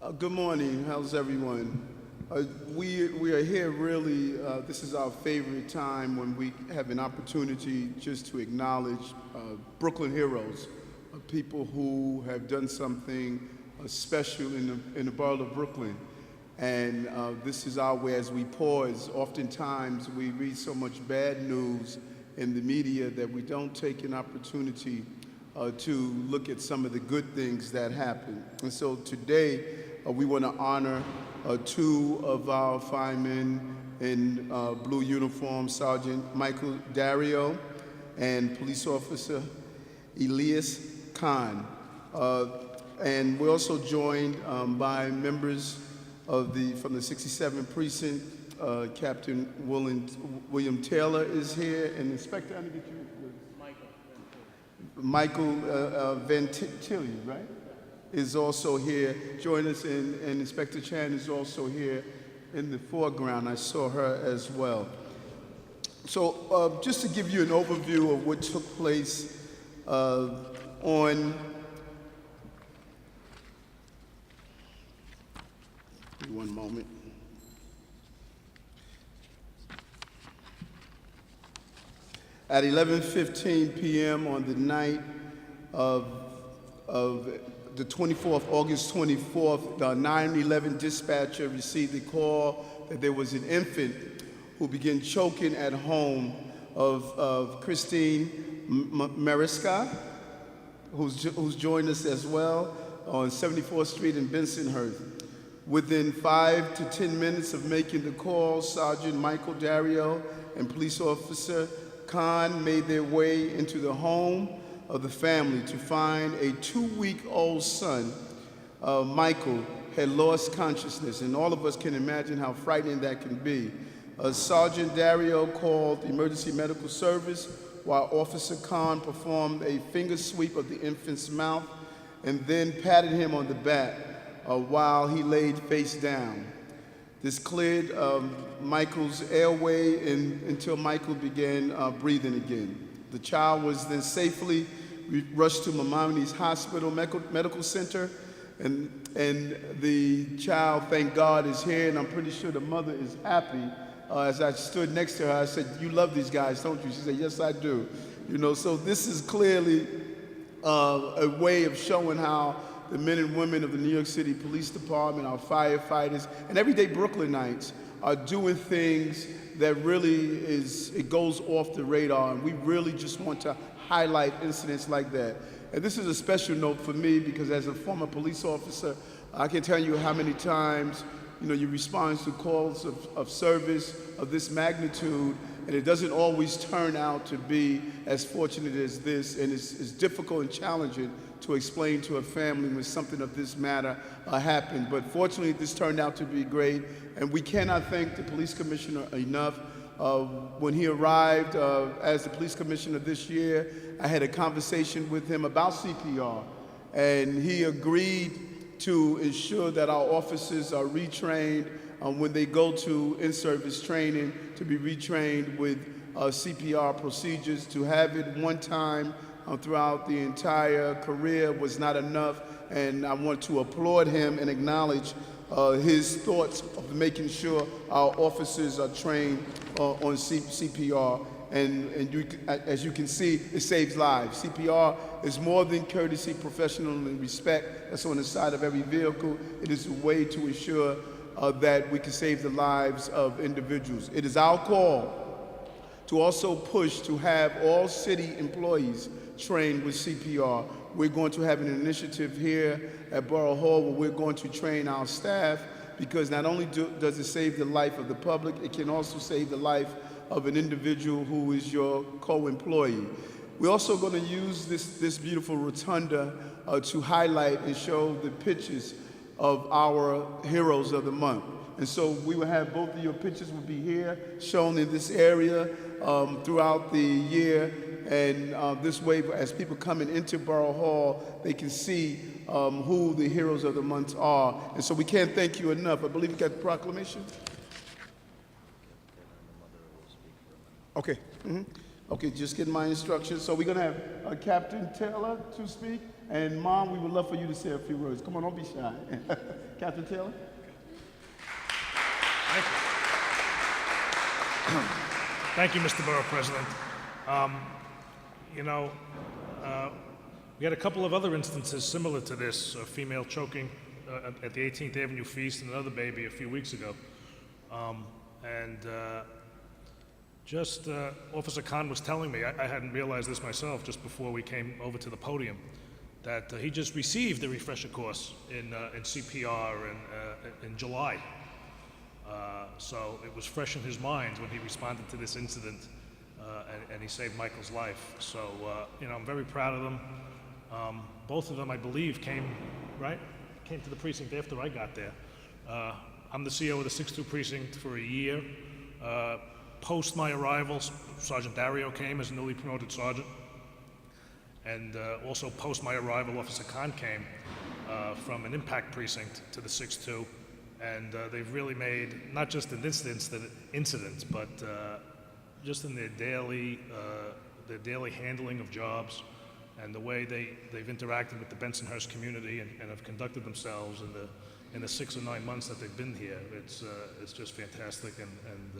Good morning. How's everyone? We are here really, this is our favorite time when we have an opportunity just to acknowledge Brooklyn heroes, people who have done something special in the borough of Brooklyn. And this is our way as we pause. Oftentimes we read so much bad news in the media that we don't take an opportunity to look at some of the good things that happen. And so today, we want to honor two of our firemen in blue uniform, Sergeant Michael Dario and Police Officer Elias Khan. And we're also joined by members of from the 67th Precinct. Captain William Taylor is here, and Inspector, I didn't get you. Michael Ventilli, right? Is also here. Join us, and Inspector Chan is also here in the foreground. I saw her as well. So just to give you an overview of what took place on one moment. At 11:15 p.m. on the night of the 24th, August 24th, the 911 dispatcher received a call that there was an infant who began choking at home of Christine Maresca, who's joined us as well, on 74th Street in Bensonhurst. Within 5 to 10 minutes of making the call, Sergeant Michael Dario and Police Officer Khan made their way into the home of the family to find a 2-week-old son. Michael had lost consciousness, and all of us can imagine how frightening that can be. Sergeant Dario called emergency medical service while Officer Khan performed a finger sweep of the infant's mouth and then patted him on the back while he laid face down. This cleared Michael's airway until Michael began breathing again. The child was then safely rushed to Maimonides Hospital Medical Center, and the child, thank God, is here, and I'm pretty sure the mother is happy. As I stood next to her, I said, "You love these guys, don't you?" She said, "Yes, I do." You know, so this is clearly a way of showing how the men and women of the New York City Police Department, our firefighters, and everyday Brooklynites are doing things that really it goes off the radar, and we really just want to highlight incidents like that. And this is a special note for me because as a former police officer, I can tell you how many times, you respond to calls of service of this magnitude, and it doesn't always turn out to be as fortunate as this, and it's difficult and challenging to explain to a family when something of this matter happened. But fortunately, this turned out to be great, and we cannot thank the police commissioner enough. When he arrived as the police commissioner this year, I had a conversation with him about CPR, and he agreed to ensure that our officers are retrained when they go to in-service training, to be retrained with CPR procedures. To have it one time throughout the entire career was not enough, and I want to applaud him and acknowledge his thoughts of making sure our officers are trained on CPR. And as you can see, it saves lives. CPR is more than courtesy, professional, and respect that's on the side of every vehicle. It is a way to ensure that we can save the lives of individuals. It is our call to also push to have all city employees trained with CPR. We're going to have an initiative here at Borough Hall where we're going to train our staff, because not only does it save the life of the public, it can also save the life of an individual who is your co-employee. We're also going to use this beautiful rotunda to highlight and show the pictures of our heroes of the month. And so we will have both of your pictures will be here, shown in this area throughout the year. And this way, as people coming into Borough Hall, they can see who the heroes of the month are. And so we can't thank you enough. I believe you got the proclamation. Okay. Okay, just getting my instructions. So we're going to have Captain Taylor to speak. And Mom, we would love for you to say a few words. Come on, don't be shy. Captain Taylor? Thank you. Thank you, Mr. Borough President. We had a couple of other instances similar to this, a female choking at the 18th Avenue feast and another baby a few weeks ago. Officer Khan was telling me, I hadn't realized this myself just before we came over to the podium, that he just received a refresher course in CPR in July. So it was fresh in his mind when he responded to this incident, and he saved Michael's life. So, I'm very proud of them. Both of them, I believe, came to the precinct after I got there. I'm the CO of the 6-2 precinct for a year. Post my arrival, Sergeant Dario came as a newly promoted sergeant. And also post my arrival, Officer Khan came from an impact precinct to the 6-2. And they've really made, not just in this incident, but just in their daily handling of jobs and the way they've interacted with the Bensonhurst community and have conducted themselves in the 6 or 9 months that they've been here. It's just fantastic, and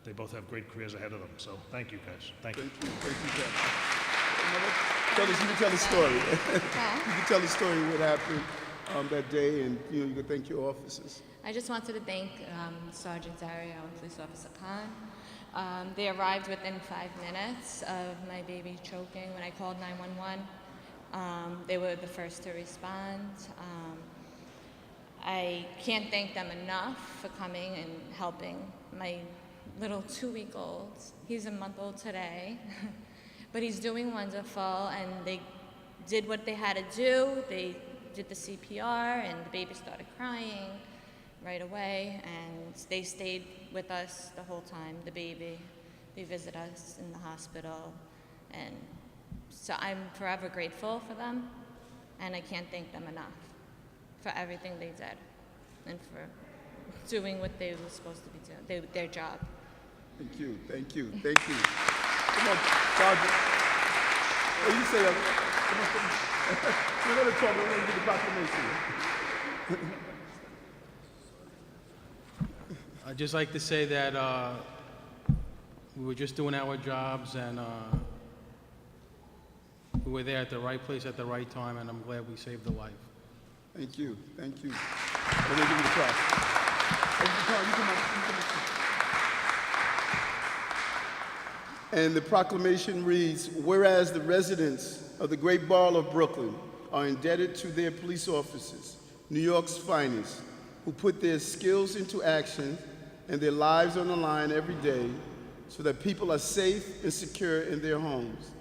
they both have great careers ahead of them. So thank you, guys. Thank you. Thank you, Captain. You can tell the story. You can tell the story what happened that day, and you can thank your officers. I just wanted to thank Sergeant Dario and Police Officer Khan. They arrived within 5 minutes of my baby choking when I called 911. They were the first to respond. I can't thank them enough for coming and helping my little 2-week-old. He's a month-old today, but he's doing wonderful, and they did what they had to do. They did the CPR, and the baby started crying right away, and they stayed with us the whole time, the baby. They visit us in the hospital, and so I'm forever grateful for them, and I can't thank them enough for everything they did and for doing what they were supposed to be doing, their job. Thank you. Come on, Sergeant. Oh, you say that. We're going to talk. We're going to do the proclamation. I'd just like to say that we were just doing our jobs, and we were there at the right place at the right time, and I'm glad we saved a life. Thank you. Let me give you the clap. And the proclamation reads, whereas the residents of the great borough of Brooklyn are indebted to their police officers, New York's finest, who put their skills into action and their lives on the line every day so that people are safe and secure in their homes.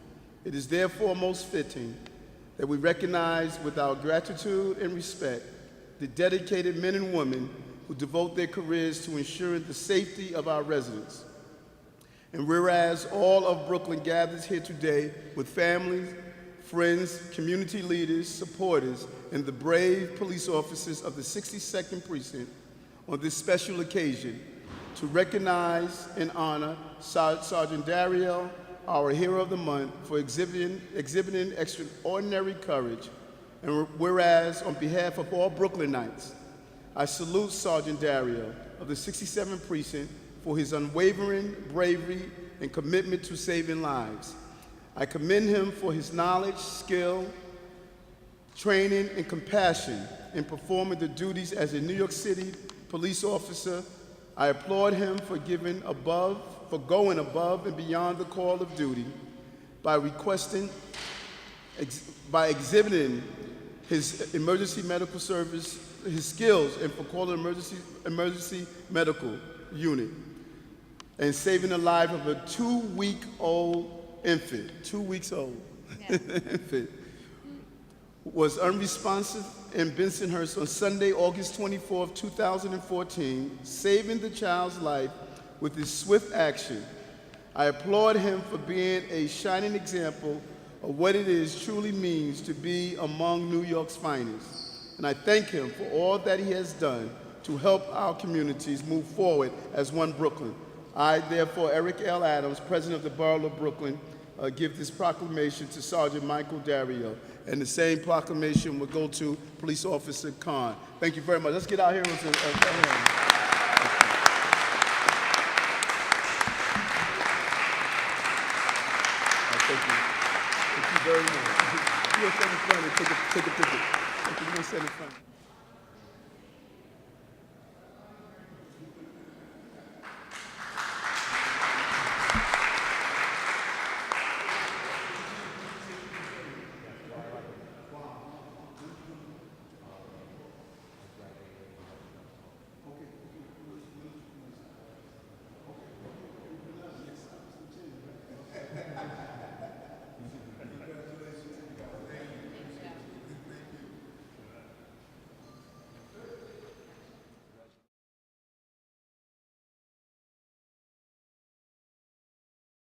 It is therefore most fitting that we recognize with our gratitude and respect the dedicated men and women who devote their careers to ensuring the safety of our residents. And whereas all of Brooklyn gathers here today with families, friends, community leaders, supporters, and the brave police officers of the 62nd Precinct on this special occasion to recognize and honor Sergeant Dario, our hero of the month, for exhibiting extraordinary courage. And whereas on behalf of all Brooklynites, I salute Sergeant Dario of the 67th Precinct for his unwavering bravery and commitment to saving lives. I commend him for his knowledge, skill, training, and compassion in performing the duties as a New York City police officer. I applaud him for going above and beyond the call of duty by exhibiting his emergency medical service, his skills, and for calling emergency medical unit, and saving the life of a 2-week-old infant. 2 weeks old. Yeah. Infant was unresponsive in Bensonhurst on Sunday, August 24, 2014, saving the child's life with his swift action. I applaud him for being a shining example of what it truly means to be among New York's finest. And I thank him for all that he has done to help our communities move forward as one Brooklyn. I, therefore, Eric L. Adams, President of the Borough of Brooklyn, give this proclamation to Sergeant Michael Dario, and the same proclamation will go to Police Officer Khan. Thank you very much. Let's get out here with Thank you. Thank you very much. You'll stand in front and take a picture. You'll stand in front.